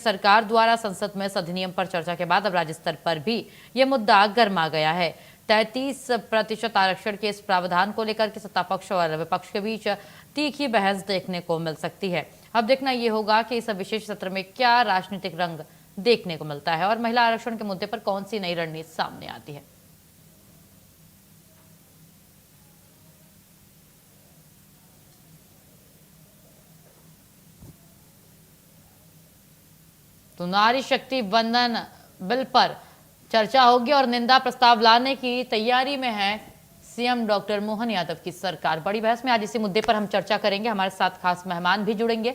सरकार द्वारा संसद में इस अधिनियम पर चर्चा के बाद अब राज्य स्तर पर भी यह मुद्दा गर्मा गया है। 33% आरक्षण के इस प्रावधान को लेकर के सत्ता पक्ष और विपक्ष के बीच तीखी बहस देखने को मिल सकती है। अब देखना यह होगा कि इस विशेष सत्र में क्या राजनीतिक रंग देखने को मिलता है और महिला आरक्षण के मुद्दे पर कौन सी नई रणनीति सामने आती है। तो नारी शक्ति वंदन बिल पर चर्चा होगी और निंदा प्रस्ताव लाने की तैयारी में है सीएम डॉक्टर मोहन यादव की सरकार। बड़ी बहस में आज इसी मुद्दे पर हम चर्चा करेंगे। हमारे साथ खास मेहमान भी जुड़ेंगे।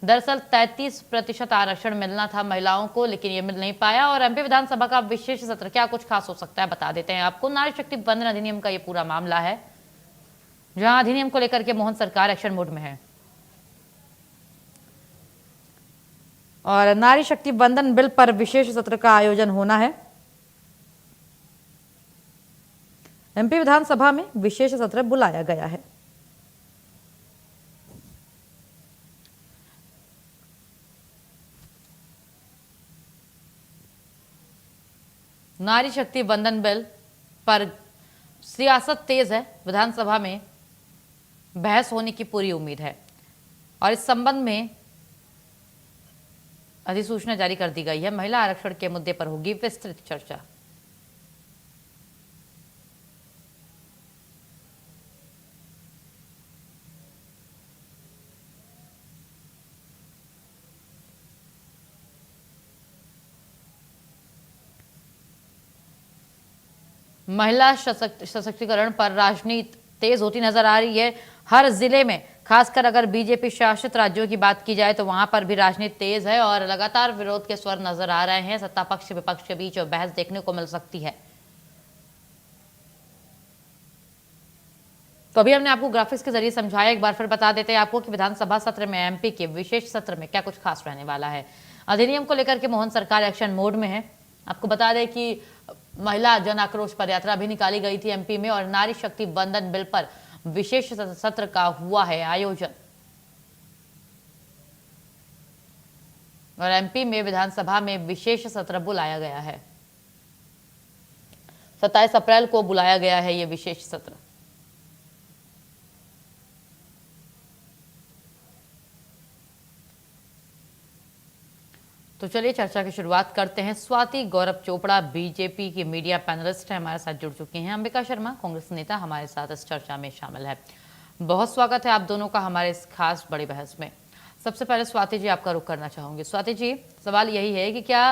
दरअसल 33% आरक्षण मिलना था महिलाओं को, लेकिन ये मिल नहीं पाया और एमपी विधानसभा का विशेष सत्र क्या कुछ खास हो सकता है बता देते हैं आपको। नारी शक्ति वंदन अधिनियम का ये पूरा मामला है, जहां अधिनियम को लेकर के मोहन सरकार एक्शन मोड में है और नारी शक्ति वंदन बिल पर विशेष सत्र का आयोजन होना है। एमपी विधानसभा में विशेष सत्र बुलाया गया है। नारी शक्ति वंदन बिल पर सियासत तेज है। विधानसभा में बहस होने की पूरी उम्मीद है और इस संबंध में अधिसूचना जारी कर दी गई है। महिला आरक्षण के मुद्दे पर होगी विस्तृत चर्चा। महिला सशक्तिकरण पर राजनीति तेज होती नजर आ रही है। हर जिले में, खासकर अगर बीजेपी शासित राज्यों की बात की जाए तो वहां पर भी राजनीति तेज है और लगातार विरोध के स्वर नजर आ रहे हैं। सत्ता पक्ष विपक्ष के बीच बहस देखने को मिल सकती है। तो अभी हमने आपको ग्राफिक्स के जरिए समझाया, एक बार फिर बता देते हैं आपको कि विधानसभा सत्र में, एमपी के विशेष सत्र में क्या कुछ खास रहने वाला है। अधिनियम को लेकर के मोहन सरकार एक्शन मोड में है। आपको बता दें कि महिला जन आक्रोश पदयात्रा भी निकाली गई थी एमपी में और नारी शक्ति वंदन बिल पर विशेष सत्र का हुआ है आयोजन। और एमपी में विधानसभा में विशेष सत्र बुलाया गया है। 27 अप्रैल को बुलाया गया है यह विशेष सत्र। तो चलिए चर्चा की शुरुआत करते हैं। स्वाति गौरव चोपड़ा बीजेपी की मीडिया पैनलिस्ट है, हमारे साथ जुड़ चुकी हैं। अंबिका शर्मा कांग्रेस नेता हमारे साथ इस चर्चा में शामिल है। बहुत स्वागत है आप दोनों का हमारे इस खास बड़ी बहस में। सबसे पहले स्वाति जी आपका रुख करना चाहूंगी। स्वाति जी, सवाल यही है कि क्या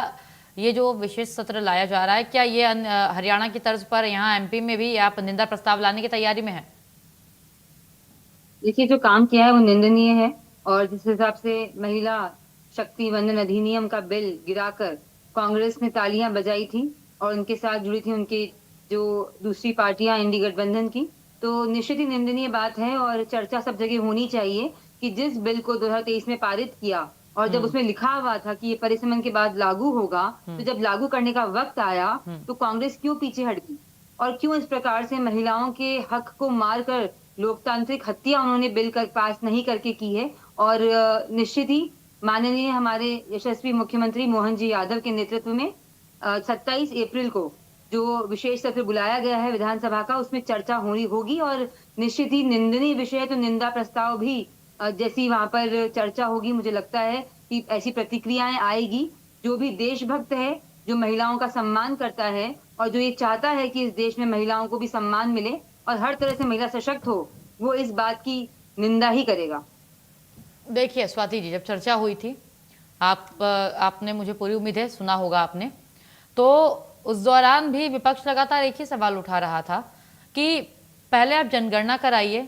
ये जो विशेष सत्र लाया जा रहा है, क्या ये हरियाणा की तर्ज पर यहाँ एमपी में भी आप निंदा प्रस्ताव लाने की तैयारी में है? देखिए, जो काम किया है वो निंदनीय है और जिस हिसाब से महिला शक्ति वंदन अधिनियम का बिल गिराकर कांग्रेस ने तालियां बजाई थी और उनके साथ जुड़ी थी उनकी जो दूसरी पार्टियां इंडी गठबंधन की, तो निश्चित ही निंदनीय बात है और चर्चा सब जगह होनी चाहिए कि जिस बिल को 2023 में पारित किया और जब उसमें लिखा हुआ था कि ये परिसमन के बाद लागू होगा, तो जब लागू करने का वक्त आया तो कांग्रेस क्यों पीछे हट गई और क्यों इस प्रकार से महिलाओं के हक को मारकर लोकतांत्रिक हत्या उन्होंने बिल कर पास नहीं करके की है। और निश्चित ही माननीय हमारे यशस्वी मुख्यमंत्री मोहन जी यादव के नेतृत्व में 27 अप्रैल को जो विशेष सत्र बुलाया गया है विधानसभा का, उसमें चर्चा होगी और निश्चित ही निंदनीय विषय तो निंदा प्रस्ताव भी जैसी वहां पर चर्चा होगी, मुझे लगता है कि ऐसी प्रतिक्रियाएं आएगी। जो भी देशभक्त है, जो महिलाओं का सम्मान करता है और जो ये चाहता है कि इस देश में महिलाओं को भी सम्मान मिले और हर तरह से महिला सशक्त हो, वो इस बात की निंदा ही करेगा। देखिए स्वाति जी, जब चर्चा हुई थी, आपने, मुझे पूरी उम्मीद है सुना होगा आपने, तो उस दौरान भी विपक्ष लगातार एक ही सवाल उठा रहा था कि पहले आप जनगणना कराइए,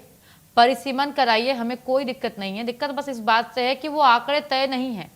परिसीमन कराइए, हमें कोई दिक्कत नहीं है। दिक्कत बस इस बात से है कि वो आंकड़े तय नहीं है।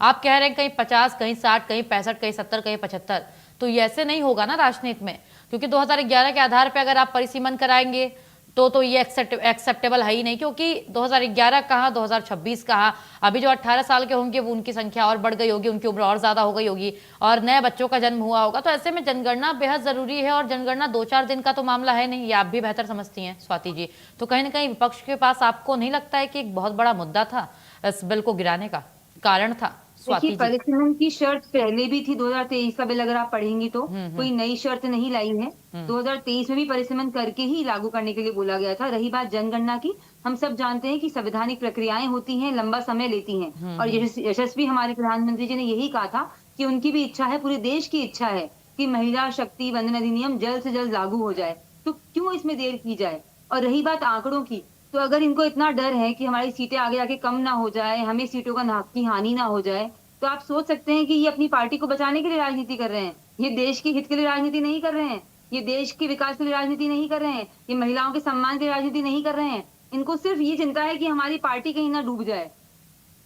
आप कह रहे हैं कहीं 50, कहीं 60, कहीं 65, कहीं 70, कहीं 75, तो ये ऐसे नहीं होगा ना राजनीति में, क्योंकि 2011 के आधार पर अगर आप परिसीमन कराएंगे तो ये एक्सेप्टेबल है ही नहीं, क्योंकि 2011 कहाँ, 2026 कहाँ, अभी जो 18 साल के होंगे वो उनकी संख्या और बढ़ गई होगी, उनकी उम्र और ज्यादा हो गई होगी और नए बच्चों का जन्म हुआ होगा। तो ऐसे में जनगणना बेहद जरूरी है और जनगणना 2-4 दिन का तो मामला है नहीं, ये आप भी बेहतर समझती हैं स्वाति जी। तो कहीं ना कहीं विपक्ष के पास आपको नहीं लगता है कि एक बहुत बड़ा मुद्दा था इस बिल को गिराने का कारण था स्वाति देखिए, जी। परिसीमन की शर्त पहले भी थी 2023 का बिल, अगर आप पढ़ेंगी तो कोई नई शर्त नहीं लाई है। 2023 में भी परिसीमन करके ही लागू करने के लिए बोला गया था। रही बात जनगणना की, हम सब जानते हैं कि संवैधानिक प्रक्रियाएं होती हैं, लंबा समय लेती हैं, और यशस्वी हमारे प्रधानमंत्री जी ने यही कहा था कि उनकी भी इच्छा है, पूरे देश की इच्छा है कि महिला शक्ति वंदन अधिनियम जल्द से जल्द लागू हो जाए। तो क्यों इसमें देर की जाए? और रही बात आंकड़ों की, तो अगर इनको इतना डर है कि हमारी सीटें आगे जाके कम ना हो जाए, हमें सीटों का नाक की हानि ना हो जाए, तो आप सोच सकते हैं कि ये अपनी पार्टी को बचाने के लिए राजनीति कर रहे हैं। ये देश के हित के लिए राजनीति नहीं कर रहे हैं। ये देश के विकास के लिए राजनीति नहीं कर रहे हैं। ये महिलाओं के सम्मान के लिए राजनीति नहीं कर रहे हैं। इनको सिर्फ ये चिंता है कि हमारी पार्टी कहीं ना डूब जाए।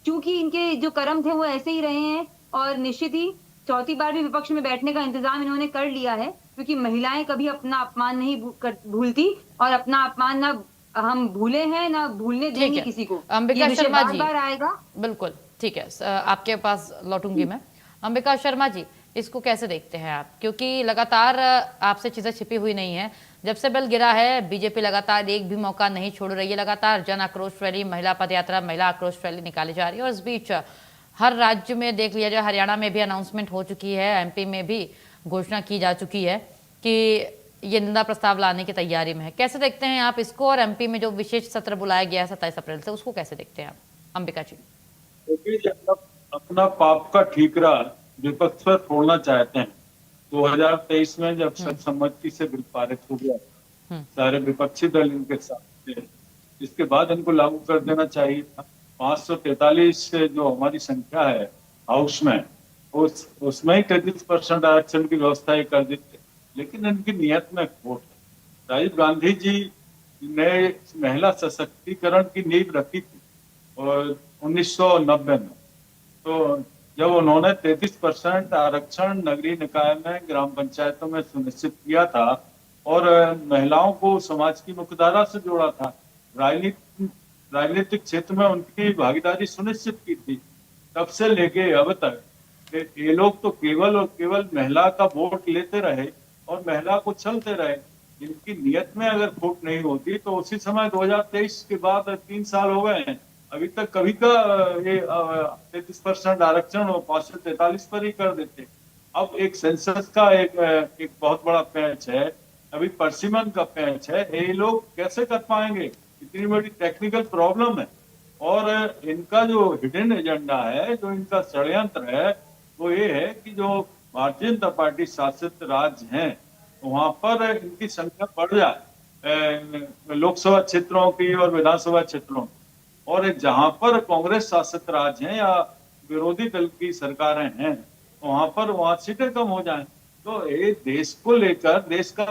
क्योंकि इनके जो कर्म थे वो ऐसे ही रहे हैं, और निश्चित ही चौथी बार भी विपक्ष में बैठने का इंतजाम इन्होंने कर लिया है, क्योंकि महिलाएं कभी अपना अपमान नहीं भूलती, और अपना अपमान ना हम भूले हैं ना भूलने ठीक देंगे है किसी को। ये अंबिका विषय शर्मा बार जी, बार आएगा। बिल्कुल ठीक है। आपके पास लौटूंगी मैं। अंबिका शर्मा जी, इसको कैसे देखते हैं आप? क्योंकि लगातार आपसे चीजें छिपी हुई नहीं है। जब से बिल गिरा है, बीजेपी लगातार एक भी मौका नहीं छोड़ रही है। लगातार जन आक्रोश रैली, महिला पदयात्रा, महिला आक्रोश रैली निकाली जा रही है, और इस बीच हर राज्य में देख लिया जाए, हरियाणा में भी अनाउंसमेंट हो चुकी है, एमपी में भी घोषणा की जा चुकी है कि ये निंदा प्रस्ताव लाने की तैयारी में है। कैसे देखते हैं आप इसको? और एमपी में जो विशेष सत्र बुलाया गया है 27 अप्रैल से, उसको कैसे देखते हैं आप, अंबिका जी? क्योंकि जब अपना पाप का ठीकरा विपक्ष पर फोड़ना चाहते हैं, 2023 में जब सर्वसम्मति से बिल पारित हो गया, सारे विपक्षी दल इनके साथ थे, इसके बाद इनको लागू कर देना चाहिए था। 543 जो हमारी संख्या है हाउस में, उसमें ही 33% आरक्षण की व्यवस्था ही कर देते। लेकिन इनकी नियत में खोट है। राजीव गांधी जी ने महिला सशक्तिकरण की नींव रखी थी और 1990 में, तो जब उन्होंने 33% आरक्षण नगरीय निकाय में, ग्राम पंचायतों में सुनिश्चित किया था और महिलाओं को समाज की मुख्यधारा से जोड़ा था, राजनीतिक क्षेत्र में उनकी भागीदारी सुनिश्चित की थी, तब से लेके अब तक ये लोग तो केवल और केवल महिला का वोट लेते रहे और महिला को छलते रहे। इनकी नियत में अगर खोट नहीं होती तो उसी समय 2023 के बाद 3 साल हो गए हैं, अभी तक कभी का ये 33% आरक्षण और 543 पर ही कर देते। अब एक सेंसस का एक बहुत बड़ा पैच है, अभी परसिमन का पैच है, ये लोग कैसे कर पाएंगे? इतनी बड़ी टेक्निकल प्रॉब्लम है। और इनका जो हिडन एजेंडा है, जो इनका षड्यंत्र है, वो ये है कि जो भारतीय जनता पार्टी शासित राज्य हैं वहां पर इनकी संख्या बढ़ जाए, लोकसभा क्षेत्रों की और विधानसभा क्षेत्रों की, और जहां पर कांग्रेस शासित राज्य हैं या विरोधी दल की सरकारें हैं वहां सीटें कम हो जाएं। तो ये देश को लेकर, देश का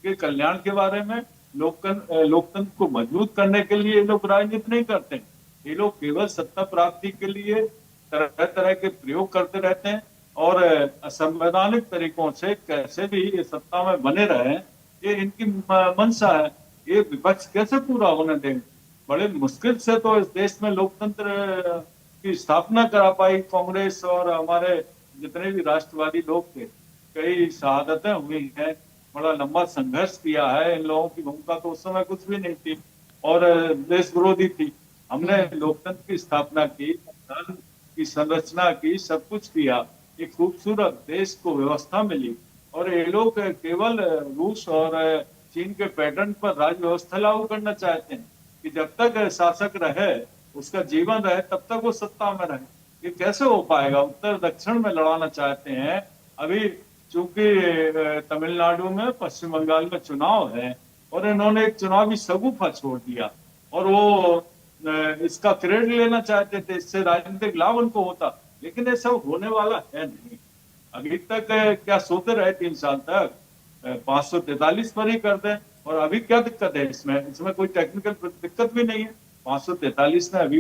के कल्याण के बारे में, लोकतंत्र को मजबूत करने के लिए ये लोग राजनीति नहीं करते। ये लोग केवल सत्ता प्राप्ति के लिए तरह तरह के प्रयोग करते रहते हैं और असंवैधानिक तरीकों से कैसे भी ये सत्ता में बने रहे, ये इनकी मंशा है। ये विपक्ष कैसे पूरा होने देंगे? बड़े मुश्किल से तो इस देश में लोकतंत्र की स्थापना करा पाई कांग्रेस, और हमारे जितने भी राष्ट्रवादी लोग थे, कई शहादतें हुई हैं, बड़ा लंबा संघर्ष किया है। इन लोगों की भूमिका तो उस समय कुछ भी नहीं थी और देश विरोधी थी। हमने लोकतंत्र की स्थापना की, संविधान की संरचना की, सब कुछ किया, एक खूबसूरत देश को व्यवस्था मिली, और ये लोग केवल रूस और चीन के पैटर्न पर राज्य व्यवस्था लागू करना चाहते हैं कि जब तक शासक रहे, उसका जीवन रहे, तब तक वो सत्ता में रहे। ये कैसे हो पाएगा? उत्तर दक्षिण में लड़ाना चाहते हैं। अभी चूंकि तमिलनाडु में, पश्चिम बंगाल में चुनाव है और इन्होंने एक चुनावी शगुफा छोड़ दिया, और वो इसका क्रेडिट लेना चाहते थे, इससे राजनीतिक लाभ उनको होता, लेकिन ये सब होने वाला है नहीं। अभी तक क्या सोते रहे 3 साल तक? 543 पर ही कर दें। और अभी क्या दिक्कत है इसमें कोई टेक्निकल दिक्कत भी नहीं है। 543 में अभी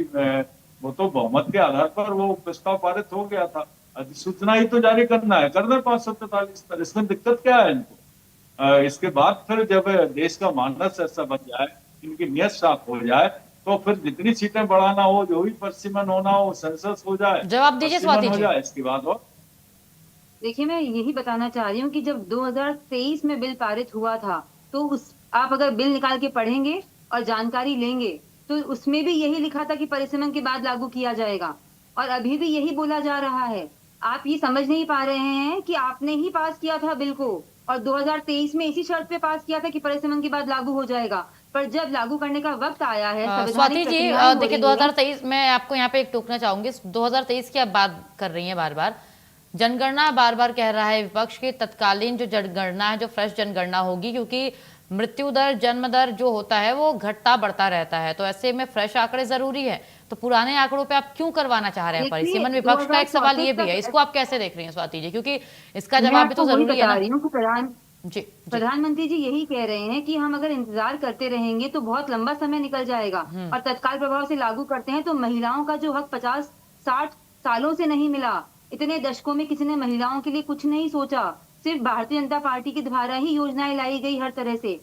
वो तो बहुमत के आधार पर वो प्रस्ताव पारित हो गया था, अधिसूचना ही तो जारी करना है, कर दें 543 पर, इसमें दिक्कत क्या है इनको? इसके बाद फिर जब देश का मानस ऐसा बन जाए, इनकी नियत साफ हो जाए, तो फिर जितनी सीटें बढ़ाना हो, जो भी परसिमन होना हो, सेंसस हो जाए, जवाब दीजिए स्वाति जी। इसके बाद। और देखिए, मैं यही बताना चाह रही हूँ कि जब 2023 में बिल पारित हुआ था, तो आप अगर बिल निकाल के पढ़ेंगे और जानकारी लेंगे तो उसमें भी यही लिखा था कि परिसीमन के बाद लागू किया जाएगा। और अभी भी यही बोला जा रहा है। आप ये समझ नहीं पा रहे हैं कि आपने ही पास किया था बिल को, और 2023 में इसी शर्त पे पास किया था कि परिसीमन के बाद लागू हो जाएगा। पर जब लागू करने का वक्त आया है, संवैधानिक स्वाति जी, प्रक्रियाएं हो देखिए रही है। 2023 मैं आपको यहाँ पे एक टोकना चाहूंगी। 2023 की आप बात कर रही हैं बार बार, जनगणना बार बार कह रहा है विपक्ष की तत्कालीन जो जनगणना है, जो फ्रेश जनगणना होगी, क्योंकि मृत्यु दर, जन्म दर जो होता है वो घटता बढ़ता रहता है, तो ऐसे में फ्रेश आंकड़े जरूरी है। तो पुराने आंकड़ों पे आप क्यों करवाना चाह रहे हैं देखिए, परिसीमन? विपक्ष का एक सवाल ये 2034 भी है, तक इसको आप कैसे देख रही हैं स्वाति जी, क्योंकि इसका मैं जवाब भी आपको तो वही जरूरी है बता ना। रही हूँ कि जी जी। प्रधानमंत्री जी यही कह रहे हैं कि हम अगर इंतजार करते रहेंगे तो बहुत लंबा समय निकल जाएगा, और तत्काल प्रभाव से लागू करते हैं तो महिलाओं का जो हक 50-60 सालों से नहीं मिला, इतने दशकों में किसी ने महिलाओं के लिए कुछ नहीं सोचा। सिर्फ भारतीय जनता पार्टी के द्वारा ही योजनाएं लाई गई, हर तरह से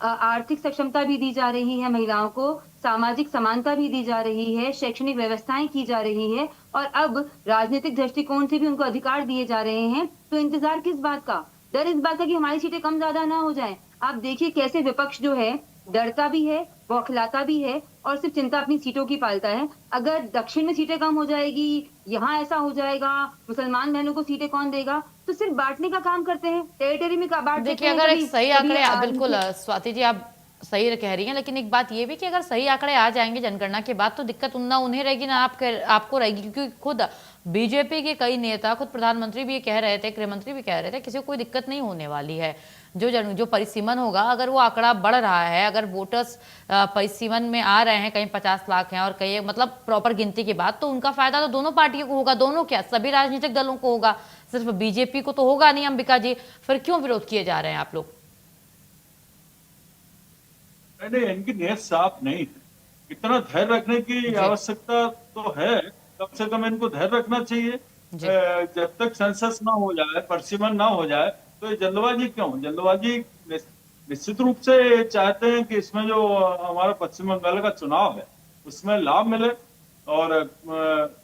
आर्थिक सक्षमता भी दी जा रही है महिलाओं को, सामाजिक समानता भी दी जा रही है, शैक्षणिक व्यवस्थाएं की जा रही है, और अब राजनीतिक दृष्टिकोण से भी उनको अधिकार दिए जा रहे हैं। तो इंतजार किस बात का? डर इस बात का कि हमारी सीटें कम ज्यादा ना हो जाएं। आप देखिए कैसे विपक्ष जो है डरता भी है, बौखलाता भी है, और सिर्फ चिंता अपनी सीटों की पालता है। अगर दक्षिण में सीटें कम हो जाएगी, यहाँ ऐसा हो जाएगा, मुसलमान बहनों को सीटें कौन देगा, तो सिर्फ बांटने का काम करते हैं, टेरिटरी में बांट देते देखिए हैं। अगर एक कभी सही कभी आंकड़े, बिल्कुल स्वाति जी आप सही कह रही हैं, लेकिन एक बात ये भी कि अगर सही आंकड़े आ जाएंगे जनगणना के बाद तो दिक्कत ना उन्हें रहेगी ना आपको रहेगी, क्योंकि खुद बीजेपी के कई नेता, खुद प्रधानमंत्री भी ये कह रहे थे, गृह मंत्री भी कह रहे थे, किसी को कोई दिक्कत नहीं होने वाली है। जो परिसीमन होगा, अगर वो आंकड़ा बढ़ रहा है, अगर वोटर्स परिसीमन में आ रहे हैं, कहीं 50 लाख हैं और कहीं मतलब प्रॉपर गिनती के बाद, तो उनका फायदा तो दोनों पार्टियों को होगा। दोनों क्या, सभी राजनीतिक दलों को होगा, सिर्फ बीजेपी को तो होगा नहीं। अंबिका जी, फिर क्यों विरोध किए जा रहे हैं आप लोग? नहीं, इनकी नीयत साफ नहीं है। इतना धैर्य रखने की आवश्यकता तो है, कम से कम इनको धैर्य रखना चाहिए। जब तक सेंसस ना हो जाए, परिसीमन ना हो जाए, तो ये जल्दबाजी क्यों? जल्दबाजी निश्चित रूप से चाहते हैं कि इसमें जो हमारा पश्चिम बंगाल का चुनाव है उसमें लाभ मिले, और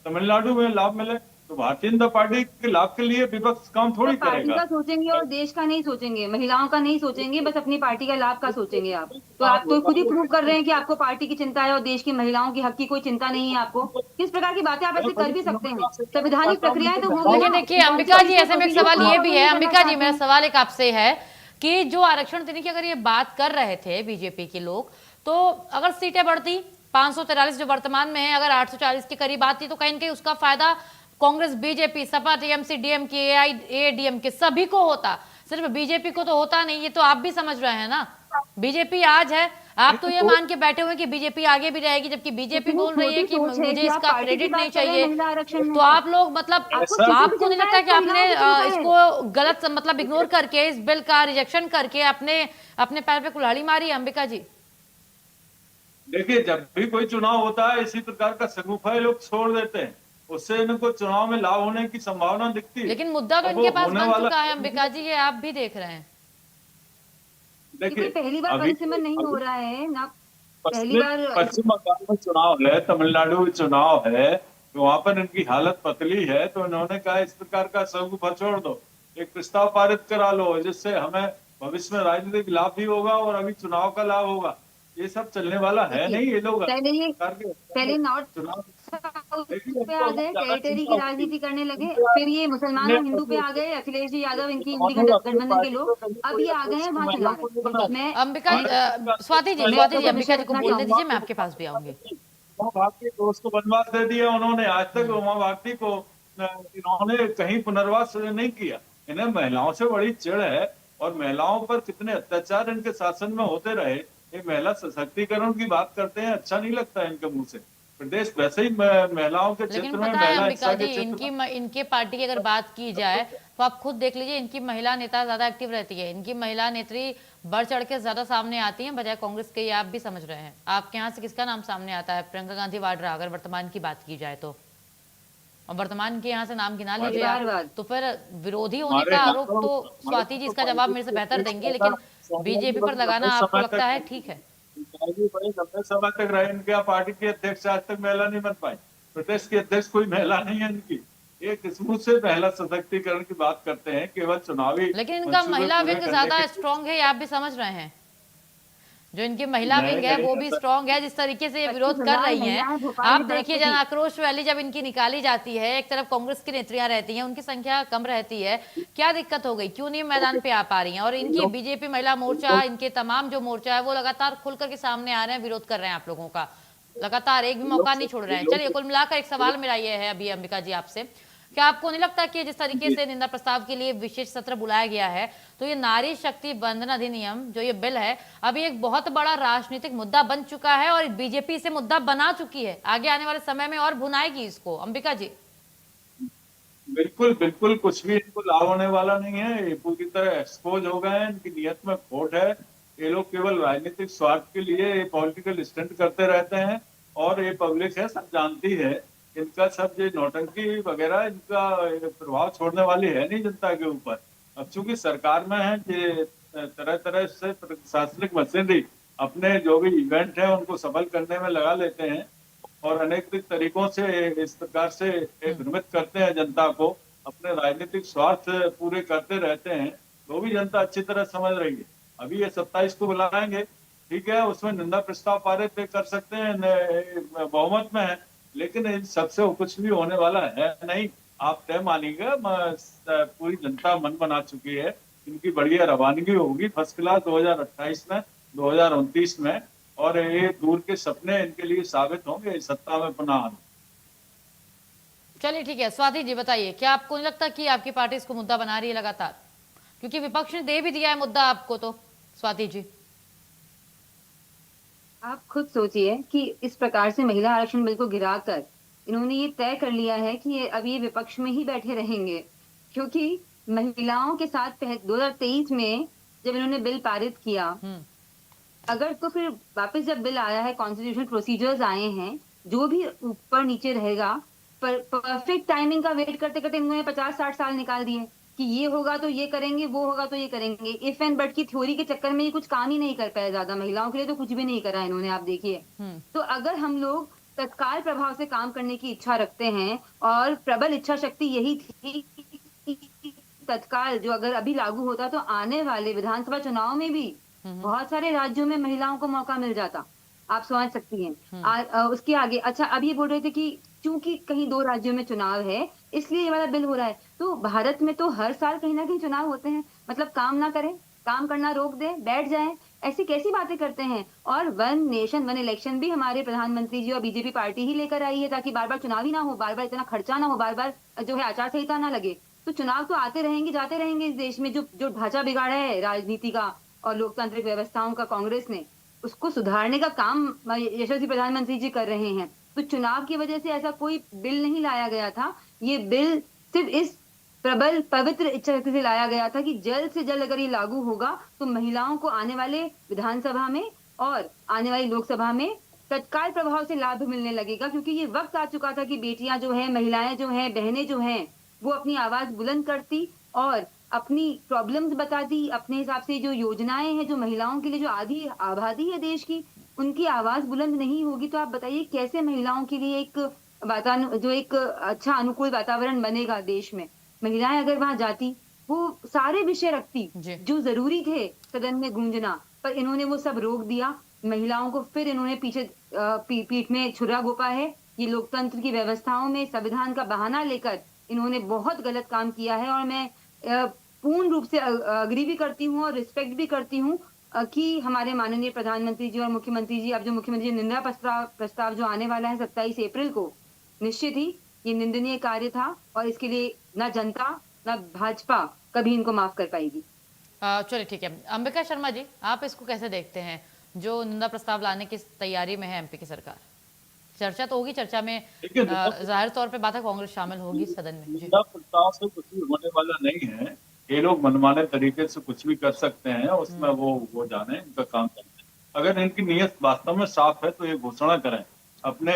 तमिलनाडु में लाभ मिले। तो भारतीय जनता पार्टी के लाभ के लिए विपक्ष काम थोड़ी पार्टी करेगा। का सोचेंगे और देश का नहीं सोचेंगे, महिलाओं का नहीं सोचेंगे, बस अपनी पार्टी का लाभ का सोचेंगे आप। तो आप तो खुद ही प्रूव कर रहे हैं कि आपको पार्टी की चिंता है और देश की महिलाओं के हक की कोई चिंता नहीं है आपको। किस प्रकार की बातें आप ऐसे कर भी सकते हैं? संवैधानिक प्रक्रियाएं तो होंगी लेकिन ना। देखिए अंबिका जी, ऐसे में एक सवाल ये भी है, अंबिका जी मेरा सवाल एक आपसे है कि जो आरक्षण देने की अगर ये बात कर रहे थे बीजेपी के लोग, तो अगर सीटें बढ़ती 543 जो वर्तमान में है, अगर 840 के करीब आती, तो कहीं ना कहीं उसका फायदा Congress, BJP, Sapa, TMC, DMK, AIADMK सभी को होता, सिर्फ बीजेपी को तो होता नहीं। ये तो आप भी समझ रहे हैं ना। बीजेपी आज है, आप तो ये मान के बैठे हुए कि बीजेपी आगे भी रहेगी, जबकि बीजेपी बोल रही है कि मुझे इसका क्रेडिट नहीं चाहिए। तो आप लोग मतलब आपको नहीं लगता कि आपने इसको गलत मतलब इग्नोर करके, इस बिल का रिजेक्शन करके अपने पैर पे कुल्हाड़ी मारी है? अंबिका जी देखिए, जब भी कोई चुनाव होता है इसी प्रकार का शगुफा लोग छोड़ देते हैं, उससे इनको चुनाव में लाभ होने की संभावना दिखती है। लेकिन मुद्दा तो इनके पास बन चुका है अंबिका जी, ये आप भी देख रहे हैं। देखिए, पहली बार परिसीमन नहीं हो रहा है ना, पहली बार पश्चिम बंगाल में चुनाव है, तमिलनाडु में चुनाव है, तो वहां पर इनकी हालत पतली है, तो इन्होंने कहा इस प्रकार का शगुफा छोड़ दो, एक प्रस्ताव पारित करा लो, जिससे हमें भविष्य में राजनीतिक लाभ भी होगा और अभी चुनाव का लाभ होगा। ये सब चलने वाला है नहीं। ये लोग पहले नॉर्थ साउथ पे आ गए, टेरिटरी की राजनीति करने लगे, फिर ये मुसलमान और हिंदू पे आ गए, अखिलेश जी यादव इनकी गठबंधन के लोग, अब ये आ गए हैं वहां चला गए। मैं अंबिका स्वाति जी अंबिका जी को बोलने दीजिए, मैं आपके पास भी आऊंगी। उमा भारती को उसको वनवास दे दिया उन्होंने, आज तक उमा भारती को इन्होंने कहीं पुनर्वास नहीं किया। इन्हें महिलाओं से बड़ी चिढ़ है, और महिलाओं पर कितने अत्याचार इनके शासन में होते रहे। ये महिला सशक्तिकरण की बात करते हैं, अच्छा नहीं लगता इनके मुंह से। प्रदेश वैसे ही महिलाओं के क्षेत्र में, महिला हिंसा के क्षेत्र में, इनके पार्टी की अगर बात की जाए तो आप खुद देख लीजिए, इनकी महिला नेता ज्यादा एक्टिव रहती है, इनकी महिला नेत्री बढ़ चढ़ के ज्यादा सामने आती हैं बजाय कांग्रेस के। ये आप भी समझ रहे हैं। आपके यहाँ से किसका नाम सामने आता है? प्रियंका गांधी वाड्रा, अगर वर्तमान की बात की जाए तो, और वर्तमान के यहाँ से नाम गिना लीजिए आप, तो फिर विरोधी होने का आरोप तो स्वाति जी इसका जवाब मेरे से बेहतर देंगे, लेकिन बीजेपी पर लगाना आपको लगता है ठीक है? बड़े लंबे समय तक रहे इनके पार्टी के अध्यक्ष, आज तक महिला नहीं बन पाई। प्रदेश की अध्यक्ष कोई महिला नहीं है इनकी। ये किस्मों से महिला सशक्तिकरण की बात करते हैं केवल चुनावी, लेकिन इनका महिला विंग ज्यादा स्ट्रॉन्ग है, आप भी समझ रहे हैं। जो इनकी महिला नहीं विंग है नहीं वो भी ऐसा स्ट्रांग है, जिस तरीके से ये विरोध कर 25,000 रही हैं। महिलाएं भोपाल आप की तरफ देखिए से जन थी। आक्रोश रैली जब इनकी निकाली जाती है, एक तरफ कांग्रेस की नेत्रियां रहती हैं, उनकी संख्या कम रहती है, क्या दिक्कत हो गई, क्यों नहीं मैदान पे आ पा रही हैं? और ये इनकी लोग बीजेपी महिला मोर्चा, इनके तमाम जो मोर्चा है वो लगातार खुल करके सामने आ रहे हैं, विरोध कर रहे हैं आप लोगों का, लगातार एक भी मौका नहीं छोड़ रहे ये हैं। चलिए, लोग कुल मिलाकर एक सवाल मेरा ये है अभी अंबिका जी आपसे, क्या आपको नहीं लगता कि जिस तरीके से निंदा प्रस्ताव के लिए विशेष सत्र बुलाया गया है, तो ये नारी शक्ति वंदन अधिनियम जो ये बिल है अभी एक बहुत बड़ा राजनीतिक मुद्दा बन चुका है और बीजेपी इसे मुद्दा बना चुकी है, आगे आने वाले समय में और भुनाएगी इसको? अंबिका जी। बिल्कुल बिल्कुल कुछ भी इनको लाभ होने वाला नहीं है। ये पूरी तरह एक्सपोज हो गए हैं, इनकी नियत में खोट है। ये लोग केवल राजनीतिक स्वार्थ के लिए पॉलिटिकल स्टंट करते रहते हैं, और ये पब्लिक है सब जानती है। इनका सब ये नौटंकी वगैरह इनका प्रभाव छोड़ने वाली है नहीं जनता के ऊपर। अब चूंकि सरकार में है, ये तरह तरह से प्रशासनिक मशीनरी अपने जो भी इवेंट है उनको सफल करने में लगा लेते हैं, और अनेक तरीकों से इस प्रकार से भ्रमित करते हैं जनता को, अपने राजनीतिक स्वार्थ पूरे करते रहते हैं। तो भी जनता अच्छी तरह समझ रही है। अभी ये 27 को बुलाएंगे, ठीक है, उसमें निंदा प्रस्ताव पारित कर सकते हैं, बहुमत में है, लेकिन इन सबसे कुछ भी होने वाला है नहीं। आप तय मानिएगा, पूरी जनता मन बना चुकी है। इनकी बढ़िया रवानगी होगी फर्स्ट क्लास 2028 में, 2029 में, और ये दूर के सपने इनके लिए साबित होंगे सत्ता में पुनः आना। चलिए ठीक है, स्वाति जी बताइए, क्या आपको नहीं लगता कि आपकी पार्टी इसको मुद्दा बना रही है लगातार, क्योंकि विपक्ष ने दे भी दिया है मुद्दा आपको? तो स्वाति जी, आप खुद सोचिए कि इस प्रकार से महिला आरक्षण बिल को गिराकर इन्होंने ये तय कर लिया है कि अब ये विपक्ष में ही बैठे रहेंगे, क्योंकि महिलाओं के साथ 2023 में जब इन्होंने बिल पारित किया, अगर तो फिर वापस जब बिल आया है, कॉन्स्टिट्यूशनल प्रोसीजर्स आए हैं, जो भी ऊपर नीचे रहेगा, पर परफेक्ट टाइमिंग का वेट करते करते इन्होंने 50-60 साल निकाल दिए कि ये होगा तो ये करेंगे, वो होगा तो ये करेंगे। इफ एंड बट की थ्योरी के चक्कर में ये कुछ काम ही नहीं कर पाए, ज्यादा महिलाओं के लिए तो कुछ भी नहीं करा इन्होंने, आप देखिए। तो अगर हम लोग तत्काल प्रभाव से काम करने की इच्छा रखते हैं, और प्रबल इच्छा शक्ति यही थी कि तत्काल जो अगर अभी लागू होता तो आने वाले विधानसभा चुनाव में भी बहुत सारे राज्यों में महिलाओं को मौका मिल जाता, आप समझ सकती हैं। उसके आगे, अच्छा, अब ये बोल रहे थे कि क्योंकि कहीं 2 राज्यों में चुनाव है इसलिए ये वाला बिल हो रहा है। तो भारत में तो हर साल कहीं ना कहीं चुनाव होते हैं, मतलब काम ना करें, काम करना रोक दें, बैठ जाएं, ऐसी कैसी बातें करते हैं? और वन नेशन वन इलेक्शन भी हमारे प्रधानमंत्री जी और बीजेपी पार्टी ही लेकर आई है, ताकि बार बार चुनाव ही ना हो, बार बार इतना खर्चा ना हो, बार बार जो है आचार संहिता ना लगे। तो चुनाव तो आते रहेंगे, जाते रहेंगे इस देश में। जो जो ढांचा बिगाड़ा है राजनीति का और लोकतांत्रिक व्यवस्थाओं का कांग्रेस ने, उसको सुधारने का काम यशस्वी प्रधानमंत्री जी कर रहे हैं। तो चुनाव की वजह से ऐसा कोई बिल नहीं लाया गया था। ये बिल सिर्फ इस प्रबल पवित्र इच्छा शक्ति से लाया गया था कि जल्द से जल्द अगर ये लागू होगा तो महिलाओं को आने वाले विधानसभा में और आने वाली लोकसभा में तत्काल प्रभाव से लाभ मिलने लगेगा, क्योंकि ये वक्त आ चुका था कि बेटियां जो है, महिलाएं जो हैं, बहनें जो हैं, वो अपनी आवाज बुलंद करती और अपनी प्रॉब्लम्स बताती, अपने हिसाब से जो योजनाएं हैं, जो महिलाओं के लिए जो आधी आबादी है देश की, उनकी आवाज बुलंद नहीं होगी तो आप बताइए कैसे महिलाओं के लिए एक जो एक अच्छा अनुकूल वातावरण बनेगा देश में। महिलाएं अगर वहां जाती, वो सारे विषय रखती जी। जो जरूरी थे सदन में गूंजना, पर इन्होंने वो सब रोक दिया। महिलाओं को फिर इन्होंने पीछे पीठ में छुरा घोंपा है। ये लोकतंत्र की व्यवस्थाओं में संविधान का बहाना लेकर इन्होंने बहुत गलत काम किया है, और मैं पूर्ण रूप से अग्री भी करती हूँ और रिस्पेक्ट भी करती हूँ कि हमारे माननीय प्रधानमंत्री जी और मुख्यमंत्री जी, अब जो मुख्यमंत्री जी निंदा प्रस्ताव जो आने वाला है 27 अप्रैल को, निश्चित ही ये निंदनीय कार्य था, और इसके लिए ना जनता ना भाजपा कभी इनको माफ कर पाएगी। चलिए ठीक है, अंबिका शर्मा जी, आप इसको कैसे देखते हैं, जो निंदा प्रस्ताव लाने की तैयारी में है एमपी की सरकार? चर्चा तो होगी, चर्चा में जाहिर तौर पे बात है कांग्रेस शामिल होगी सदन में। जी। निंदा प्रस्ताव से कुछ भी होने वाला नहीं है। ये लोग मनमाने तरीके से कुछ भी कर सकते हैं, उसमें वो जाने, इनका काम करते हैं। अगर इनकी नीयत वास्तव में साफ है तो ये घोषणा करें अपने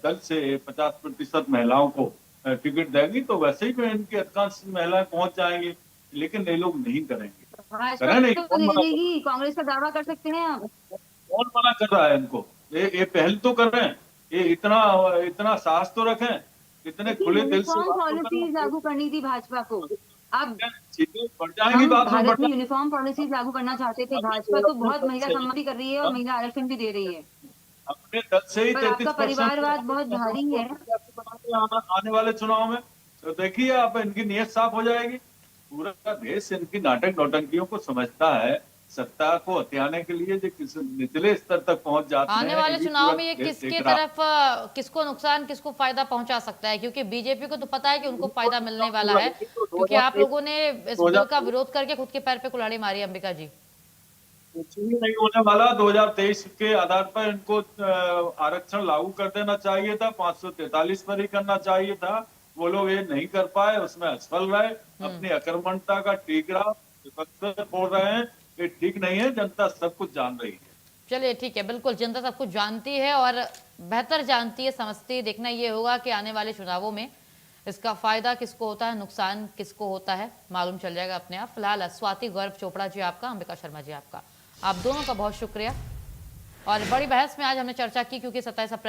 दल से 50% महिलाओं को टिकट देंगी, तो वैसे ही में इनकी अधिकांश महिलाएं पहुंच जाएंगी। लेकिन ये लोग नहीं करेंगे। भाजपा करें नहीं, तो कौन दे मना देगी, कांग्रेस का दावा कर सकते हैं आप। कौन मना कर रहा है इनको? ये पहल तो करें, ये इतना इतना साहस तो रखें, इतने खुले दिल से यूनिफॉर्म बात तो पॉलिसी करें। लागू करनी थी भाजपा को। आप चीजें बढ़ जाएंगी, हम बाद में बढ़ भारत में जाएंगी। यूनिफॉर्म पॉलिसीज लागू करना चाहते थे, भाजपा तो बहुत महिला सम्मान भी कर रही है और महिला आरक्षण भी दे रही है, अपने दल से ही पर आपका 33% परिवारवाद बहुत भारी है। आने वाले चुनाव में, तो देखिए आप, इनकी नीयत साफ हो जाएगी। पूरा देश इनकी नाटक नौटंकियों को समझता है। सत्ता को हथियाने के लिए जो किस निचले स्तर तक पहुंच जाते आने हैं, वाले भी चुनाव पूरा में ये देश किसके देख रहा है। तरफ किसको नुकसान किसको फायदा पहुंचा सकता है, क्योंकि बीजेपी को तो पता है कि उनको फायदा मिलने वाला है, क्योंकि आप लोगों ने इस बिल का विरोध करके खुद के पैर पे कुल्हाड़ी मारी। अंबिका जी, कुछ भी नहीं होने वाला। 2023 के आधार पर इनको आरक्षण लागू कर देना चाहिए था, 543 पर ही करना चाहिए था। वो लोग ये नहीं कर पाए, उसमें असफल रहे। अपनी अकर्मण्यता का टीकरा विपक्ष फोड़ रहे हैं। ये ठीक नहीं है, जनता सब कुछ जान रही है। चलिए ठीक है, बिल्कुल जनता सब कुछ जानती है और बेहतर जानती है, समझती है। देखना ये होगा कि आने वाले चुनावों में इसका फायदा किसको होता है, नुकसान किसको होता है, मालूम चल जाएगा अपने आप। फिलहाल स्वाति गौरव चोपड़ा जी आपका, अंबिका शर्मा जी आपका, आप दोनों का बहुत शुक्रिया। और बड़ी बहस में आज हमने चर्चा की, क्योंकि 27 अप्रैल